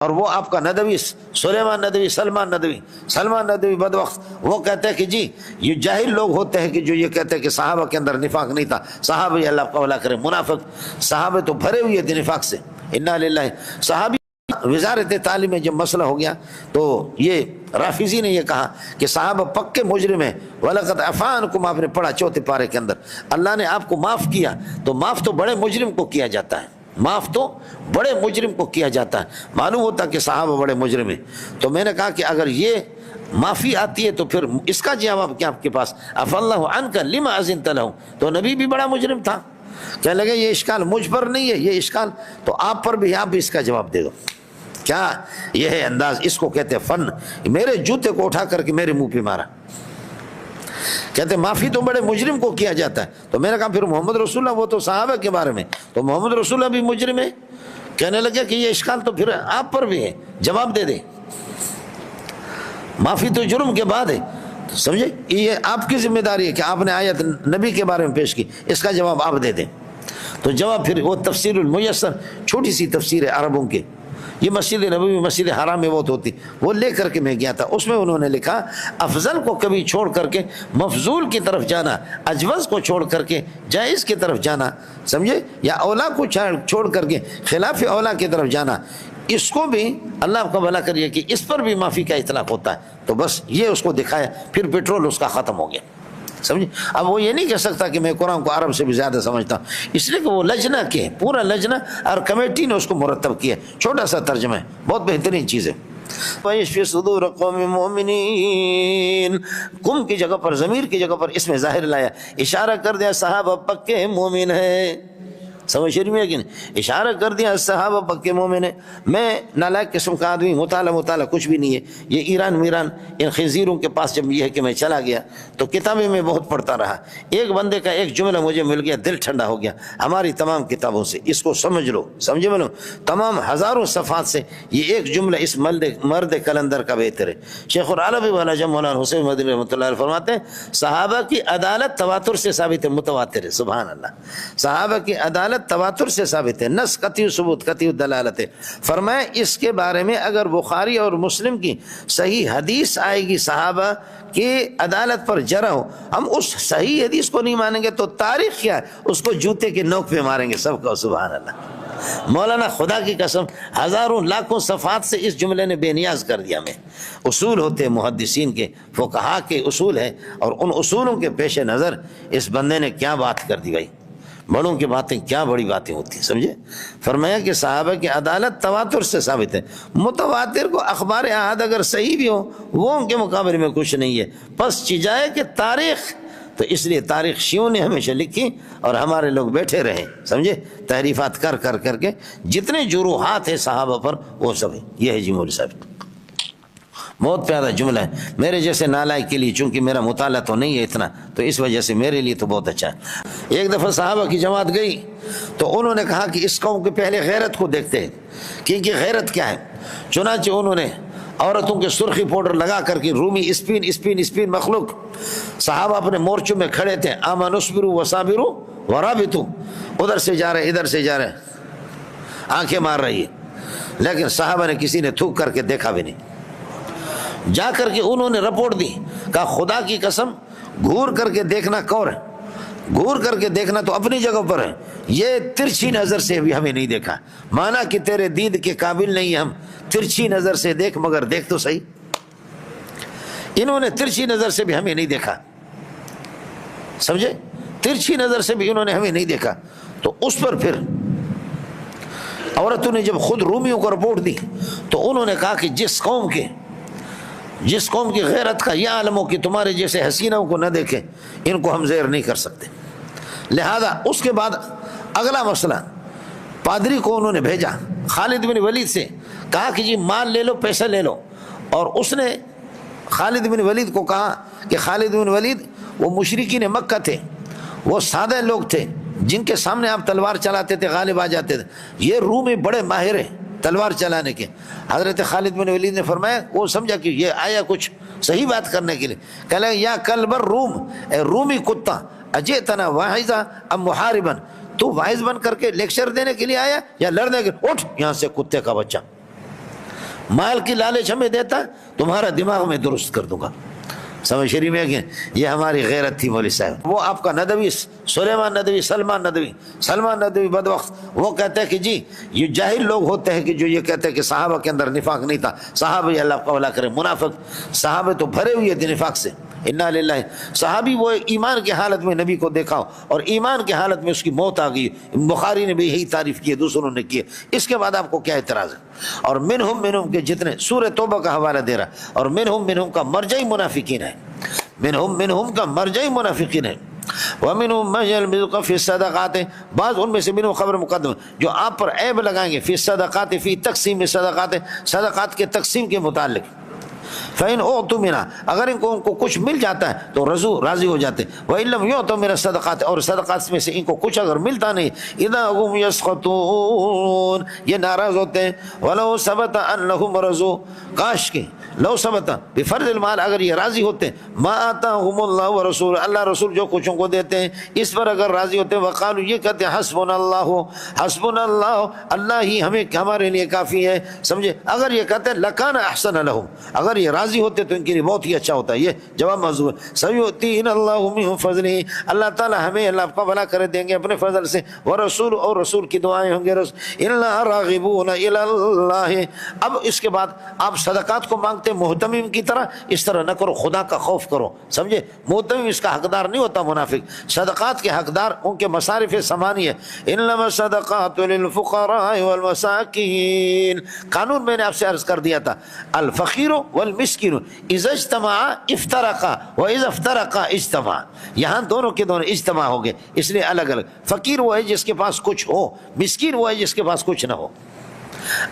اور وہ آپ کا ندوی سلیمان ندوی، سلمان ندوی بدبخت، وہ کہتے ہیں کہ جی یہ جاہل لوگ ہوتے ہیں کہ جو یہ کہتے ہیں کہ صحابہ کے اندر نفاق نہیں تھا، صحابہ اللہ قولا کرے منافق، صحابہ تو بھرے ہوئے تھے نفاق سے، انا للہ۔ صحابی وزارت تعلیم میں جب مسئلہ ہو گیا تو یہ رافضی نے یہ کہا کہ صحابہ پکے مجرم ہیں، وَلَقَدْ عَفَا عَنْكُمْ، آپ نے پڑھا چوتھے پارے کے اندر، اللہ نے آپ کو معاف کیا، تو معاف تو بڑے مجرم کو کیا جاتا ہے، معاف تو بڑے مجرم کو کیا جاتا ہے، معلوم ہوتا کہ صحابہ بڑے مجرم ہیں۔ تو میں نے کہا کہ اگر یہ معافی آتی ہے تو پھر اس کا جواب کیا آپ کے پاس؟ عَفَا اللَّهُ عَنْكَ لِمَا أَذِنْتَ لَهُ، تو نبی بھی بڑا مجرم تھا، کہنے لگے یہ اشکال مجھ پر نہیں ہے، یہ اشکال تو آپ پر بھی، آپ بھی اس کا جواب دے دو۔ کیا یہ ہے انداز، اس کو کہتے ہیں فن۔ میرے جوتے کو اٹھا کر کے میرے منہ پہ مارا، کہتے ہیں معافی تو بڑے مجرم کو کیا جاتا ہے۔ تو میں نے کہا پھر محمد رسول اللہ، وہ تو صحابہ کے بارے میں، تو محمد رسول اللہ بھی مجرم ہے؟ کہنے لگے کہ یہ اشکال تو پھر آپ پر بھی ہے، جواب دے دے، معافی تو جرم کے بعد ہے، سمجھے؟ یہ آپ کی ذمہ داری ہے کہ آپ نے آیت نبی کے بارے میں پیش کی، اس کا جواب آپ دے دیں۔ تو جواب پھر وہ تفسیر المیسر، چھوٹی سی تفسیر ہے عربوں کی، یہ مسجد نبوی مسجد حرام میں بہت ہوتی، وہ لے کر کے میں گیا تھا، اس میں انہوں نے لکھا افضل کو کبھی چھوڑ کر کے مفضول کی طرف جانا، اجوز کو چھوڑ کر کے جائز کی طرف جانا، سمجھے؟ یا اولا کو چھوڑ کر کے خلاف اولا کی طرف جانا، اس کو بھی اللہ کا بھلا کریے کہ اس پر بھی معافی کا اطلاق ہوتا ہے۔ تو بس یہ اس کو دکھایا، پھر پیٹرول اس کا ختم ہو گیا، سمجھے؟ اب وہ یہ نہیں کہہ سکتا کہ میں قرآن کو عرب سے بھی زیادہ سمجھتا ہوں، اس لیے کہ وہ لجنہ کے پورا لجنہ اور کمیٹی نے اس کو مرتب کیا، چھوٹا سا ترجمہ ہے، بہت بہترین چیز ہے۔ وَيَشْفِي صُدُورَ قَوْمٍ مُؤْمِنِينَ، کم کی جگہ پر، ضمیر کی جگہ پر اس میں ظاہر لایا، اشارہ کر دیا صحابہ پکے مومن ہیں، سمجھ شریف میں کہ نہیں؟ اشارہ کر دیا صحابہ پکے مومن ہیں۔ میں نالائق قسم کا آدمی، مطالعہ کچھ بھی نہیں ہے، یہ ایران میران ان خنزیروں کے پاس جب یہ ہے کہ میں چلا گیا تو کتابیں میں بہت پڑھتا رہا، ایک بندے کا ایک جملہ مجھے مل گیا، دل ٹھنڈا ہو گیا ہماری تمام کتابوں سے، اس کو سمجھ لو، سمجھے میں لو، تمام ہزاروں صفحات سے یہ ایک جملہ اس مرد کلندر کا بہتر ہے۔ شیخ العرب والا جب مولانا حسین مدنی رحمۃ اللہ علیہ فرماتے ہیں صحابہ کی عدالت تواتر سے ثابت ہے، متواتر ہے، سبحان اللہ، صحابہ کی عدالت تواتر سے ثابت ہے، نص قطعی ثبوت قطعی دلالت ہے۔ فرمایا اس کے بارے میں اگر بخاری اور مسلم کی صحیح حدیث آئے گی صحابہ کی عدالت پر جرح ہو، ہم اس صحیح حدیث کو نہیں مانیں گے تو تاریخ کیا ہے، اس کو جوتے کے نوک پہ ماریں گے سب کو، سبحان اللہ۔ مولانا خدا کی قسم ہزاروں لاکھوں صفحات سے اس جملے نے بے نیاز کر دیا میں۔ اصول ہوتے محدثین کے، فقہا کے اصول ہے، اور ان اصولوں کے پیش نظر اس بندے نے کیا بات کر دی بھائی، بڑوں کی باتیں کیا بڑی باتیں ہوتی ہیں، سمجھے؟ فرمایا کہ صحابہ کی عدالت تواتر سے ثابت ہے، متواتر کو اخبار احاد اگر صحیح بھی ہو وہ ان کے مقابلے میں کچھ نہیں ہے، بس چیزائے کہ تاریخ، تو اس لیے تاریخ شیعوں نے ہمیشہ لکھی اور ہمارے لوگ بیٹھے رہے، سمجھے؟ تحریفات کر کے جتنے جروحات ہیں صحابہ پر وہ سب ہے۔ یہ ہے جی مولوی صاحب، بہت پیارا جملہ ہے، میرے جیسے نالائق کے لیے، چونکہ میرا مطالعہ تو نہیں ہے اتنا، تو اس وجہ سے میرے لیے تو بہت اچھا ہے۔ ایک دفعہ صحابہ کی جماعت گئی تو انہوں نے کہا کہ اس قوم کے پہلے غیرت کو دیکھتے ہیں کہ ان کی غیرت کیا ہے، چنانچہ انہوں نے عورتوں کے سرخی پاؤڈر لگا کر کے رومی اسپین مخلوق، صحابہ اپنے مورچوں میں کھڑے تھے، آمنوا اصبروا وصابروا ورابطوا، ادھر سے جا رہے ادھر سے جا رہے، آنکھیں مار رہی ہے، لیکن صحابہ نے کسی نے تھوک کر کے دیکھا بھی نہیں۔ جا کر کے انہوں نے رپورٹ دی، کہا خدا کی قسم گھور کر کے دیکھنا کور ہے، گھور کر کے دیکھنا تو اپنی جگہ پر ہے، یہ ترچھی نظر سے بھی ہمیں نہیں دیکھا، مانا کہ تیرے دید کے قابل نہیں ہم، ترچھی نظر سے دیکھ مگر دیکھ تو صحیح۔ انہوں نے ترچھی نظر سے بھی ہمیں نہیں دیکھا، سمجھے؟ ترچھی نظر سے بھی انہوں نے ہمیں نہیں دیکھا۔ تو اس پر پھر عورتوں نے جب خود رومیوں کو رپورٹ دی تو انہوں نے کہا کہ جس قوم کی غیرت کا یہ عالم ہو کہ تمہارے جیسے حسینوں کو نہ دیکھیں، ان کو ہم زیر نہیں کر سکتے۔ لہذا اس کے بعد اگلا مسئلہ، پادری کو انہوں نے بھیجا خالد بن ولید سے، کہا کہ جی مال لے لو، پیسہ لے لو، اور اس نے خالد بن ولید کو کہا کہ خالد بن ولید وہ مشرکین مکہ تھے، وہ سادہ لوگ تھے جن کے سامنے آپ تلوار چلاتے تھے غالب آ جاتے تھے، یہ رومی بڑے ماہر ہیں تلوار چلانے کے۔ حضرت خالد بن ولید نے فرمایا، وہ سمجھا کہ یہ آیا کچھ صحیح بات کرنے کے لیے، کہنے لگا یا کلب الروم، اے رومی کتا، اجئتنا واعظا ام محاربا، تو واعظ بن کر کے لیکچر دینے کے لیے آیا یا لڑنے کے؟ اٹھ یہاں سے کتے کا بچہ، مال کی لالچ ہمیں دیتا تمہارا دماغ میں درست کر دوں گا. سمجھ شریف میں کہ یہ ہماری غیرت تھی مولوی صاحب. وہ آپ کا ندوی سلیمان ندوی سلمان ندوی بدبخت وہ کہتے ہیں کہ جی یہ جاہل لوگ ہوتے ہیں کہ جو یہ کہتے ہیں کہ صحابہ کے اندر نفاق نہیں تھا. صحابہ اللہ کا بھلا کرے منافق صحابہ تو بھرے ہوئے تھے نفاق سے. انا للہ. صحابی وہ ایمان کی حالت میں نبی کو دیکھا اور ایمان کی حالت میں اس کی موت آ گئی. بخاری نے بھی یہی تعریف کی ہے, دوسروں نے کی ہے. اس کے بعد آپ کو کیا اعتراض ہے؟ اور منہم کے جتنے سورہ توبہ کا حوالہ دے رہا ہے, اور منہم کا مرجعی منافقین ہے. منہم کا مرجعی منافقین ہے. وَمِنْهُمْ مَن يَلْمِزُكَ فِي الصَّدَقَاتِ. بعض ان میں سے منہم خبر مقدم جو آپ پر عیب لگائیں گے فی الصدقات, فی تقسیم الصدقات, صدقات کے تقسیم کے متعلق. فَإِنْ أُعْطُوا مِنْهَا, اگر ان کو کچھ مل جاتا ہے تو راضی ہو جاتے. وَإِن لَّمْ يُعْطَوْا مِنَ الصَّدَقَاتِ, اور صدقات میں سے ان کو کچھ اگر ملتا نہیں, اِذَا هُمْ يَسْخَطُونَ, یہ ناراض ہوتے ہیں. وَلَوْ ثَبَتَ أَنَّهُمْ رَضُوا, کاش کے لو ثبت بفرض المال, اگر یہ راضی ہوتے ما آتاہم اللہ ورسول, اللہ رسول جو کچھ ان کو دیتے ہیں اس پر اگر راضی ہوتے, وقالوا, یہ کہتے ہیں حسبنا اللہ, اللہ ہی ہمارے لیے کافی ہے. سمجھے, اگر یہ کہتے ہیں لکان احسن لہم, اگر یہ راضی ہوتے تو ان کے لیے بہت ہی اچھا ہوتا ہے. یہ جواب موضوع ہے. سیؤتین اللہ من فضلہ, اللہ تعالی ہمیں اللہ کا بھلا کر دیں گے اپنے فضل سے. ورسول, اور رسول کی دعائیں ہوں گے. الا راغبون الی اللہ. اب اس کے بعد آپ صدقات کو مانگتے محتمم کی طرح, اس طرح نہ کرو, خدا کا خوف کرو. سمجھے, محتمم اس کا حقدار نہیں ہوتا منافق. صدقات کے حقدار ان کے مصارف ثمانیہ. انما الصدقات للفقراء والمساکین, قانون میں نے آپ سے عرض کر دیا تھا, الفقیر والمسکین اذا اجتمعا افترقا واذا افترقا اجتمعا. یہاں دونوں کے دونوں اجتماع ہو گئے, اس لیے الگ الگ. فقیر وہ ہے جس کے پاس کچھ ہو, مسکین وہ ہے جس کے پاس کچھ نہ ہو.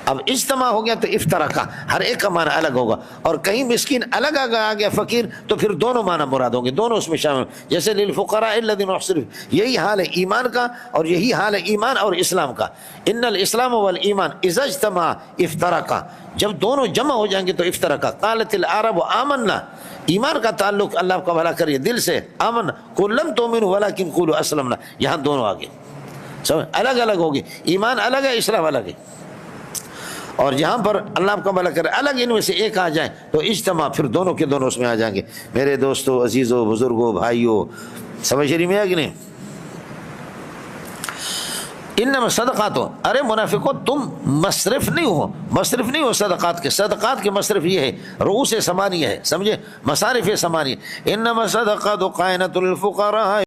اب اجتماع ہو گیا تو افترقہ, ہر ایک کا معنی الگ ہوگا. اور کہیں مسکین الگ آ گیا فقیر, تو پھر دونوں معنی مراد ہوں گے, دونوں اس میں شامل. جیسے للفقراء الذین احصروا, یہی حال ہے ایمان کا اور یہی حال ہے ایمان اور اسلام کا. ان الاسلام والایمان اذا اجتمع افترقا, جب دونوں جمع ہو جائیں گے تو افترقا. قالت العرب آمنا, ایمان کا تعلق اللہ کا بھلا کریے دل سے, آمن قل لم تؤمنوا ولکن قولوا اسلمنا. یہاں دونوں آگے سمجھ, الگ الگ ہوگی. ایمان الگ ہے, اسلام الگ ہے. اور جہاں پر اللہ آپ کا بھلا کرے الگ ان میں سے ایک آ جائے تو اجتماع, پھر دونوں کے دونوں اس میں آ جائیں گے. میرے دوستو, عزیزو, بزرگو, بھائیو, سمجھ رہی میں ہے کہ نہیں؟ انما صدقات, ارے منافقو تم مصرف نہیں ہو صدقات کے. صدقات کے مصرف یہ ہے, رؤوس ثمانیہ ہے. سمجھے, مصارف ثمانیہ. انما صدقات قائنۃ للفقراء